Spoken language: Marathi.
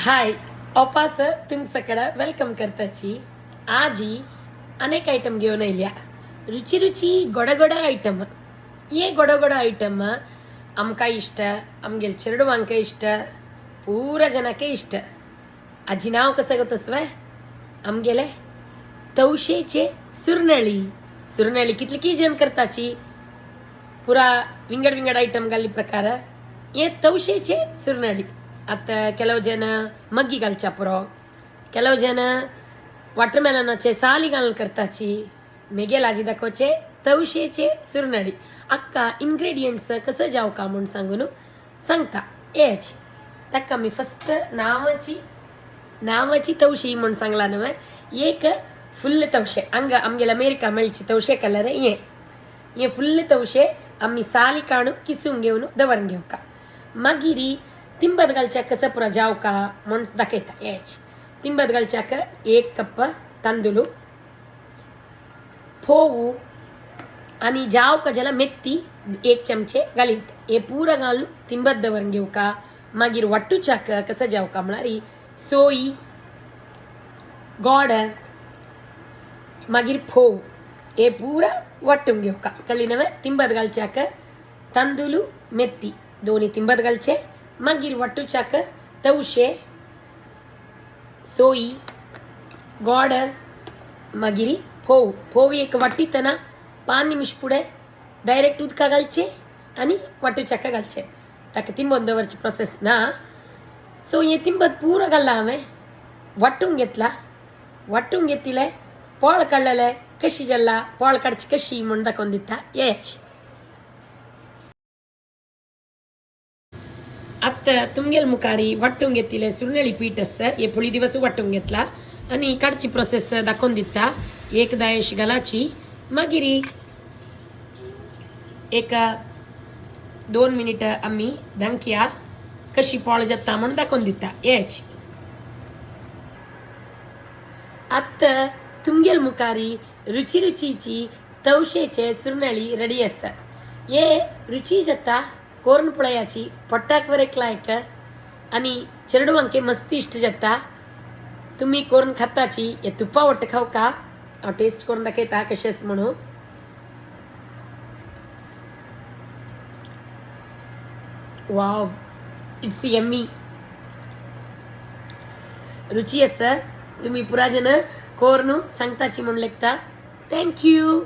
हाय अपास तुमच्याकडं वेलकम करताची आजी अनेक आयटम घेऊन आयल्या रुची रुची गोड आयटम ये गोड आयटम आमकां इष्ट आमगेल चेडवांक इष्ट पूरा जनाक इष्ट आजी नाव कसं गोतस्व आमगेले तवशेचे सुरनळी सुरनळी कितली की जन करताची पुरा विंगड आयटम घाली प्रकार ये तवशेचे सुरनळी आता ಕೆಲವು ಜನ ಮಗ್ಗಿ ಗಲ್ಚಾಪುರೋ ಕೆಲವು ಜನ वाटरमेलनाचे साली घालून करताची मेगेल आजी दाखवचे तवशेचे सुरनळी अक्का इंग्रेडियंट्स कसं जाव का म्हणून सांगून सांगता एच तक्का मी फर्स्ट नावाची तवशी म्हणून सांगला नव्हे एक फुल्ल तवशे अंग आमगेला अमेरिका मेळची तवशे कलर ये फुल्ल तवशे आम्ही साली काढून किसून घेऊन दवरून घेऊ का मागिरी तिंबत घालच्याक कसं पुरा जाव का म्हणून दाखयता याच तिंबत घालच्याक 1 कप तांदूळ फोवू आणि जाव का ज्याला मेथी 1 चमचे घालीत हे पूरा घालून तिंबत दवरून घेऊ का मागीर वाटूच्याक कसं जाव का म्हळ्यार सोई गोड मागीर फोव हे पूरा वाटून घेऊ का कळली नव्हे तिंबत घालच्याक तांदूळ मेथी दोन्ही तिंबत घालचे मागीर वाटूच्याक तवशे सोई गोड मागीर फोव एक वाटीतना 5 निमिष पुढे डायरेक्ट उदका घालचे आणि वाटूच्याक घालचे ताका तिंबत दवरची प्रोसेस ना सो हे तिंबत पूरा घालला हांवें वाटून घेतले पोळ काडलेले कशी जाल्ला पोळ काडची कशी म्हणून दाखोवन दिता येच आता तुमगेल मुखारी वाटून घेतले सुरनळी पीठ आसा हे फुळी दिवस वाटून घेतला आणि काडची प्रोसेस दाखोवन दिता एक दायेश घालाची मागीर एक 2 मिनिट आम्ही धांकया कशी पोळ जाता म्हणून दाखोवन दिता येच आता तुमगेल मुखारी रुचीची तवशेचे सुरनळी रेडी आसा हे रुची जाता कोर्ण पळयाची पोट्टाक बरेक लायक आणि चेडवांके मस्ती इष्ट जाता तुम्ही कोर्ण खाताची हे तुप्पा वट्ट खाऊ का हांव टेस्ट करून दाखयता कशेंच म्हणून वाव इट्स यम्मी रुची आसा तुम्ही पुरा जन कोर्ण सांगताची म्हणून लेखता थँक्यू